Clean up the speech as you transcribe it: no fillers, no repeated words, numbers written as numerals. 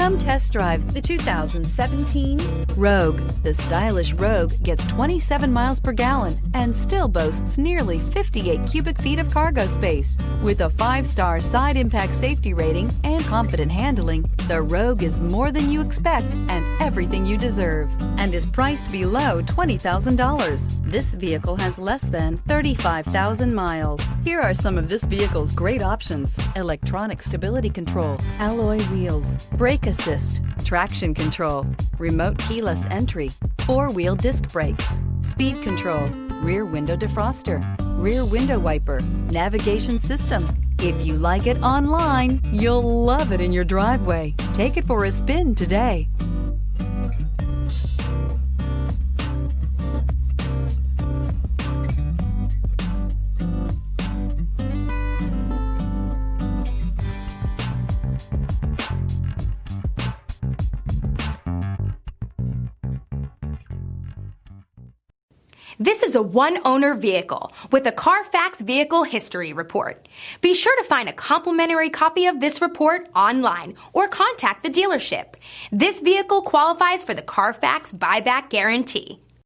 Come test drive the 2017 Rogue. The stylish Rogue gets 27 miles per gallon and still boasts nearly 58 cubic feet of cargo space. With a 5-star side impact safety rating and confident handling, the Rogue is more than you expect and everything you deserve, and is priced below $20,000. This vehicle has less than 35,000 miles. Here are some of this vehicle's great options: electronic stability control, alloy wheels, brake assist, traction control, remote keyless entry, 4-wheel disc brakes, speed control, rear window defroster, rear window wiper, navigation system. If you like it online, you'll love it in your driveway. Take it for a spin today. This is a one-owner vehicle with a Carfax Vehicle History Report. Be sure to find a complimentary copy of this report online or contact the dealership. This vehicle qualifies for the Carfax Buyback Guarantee.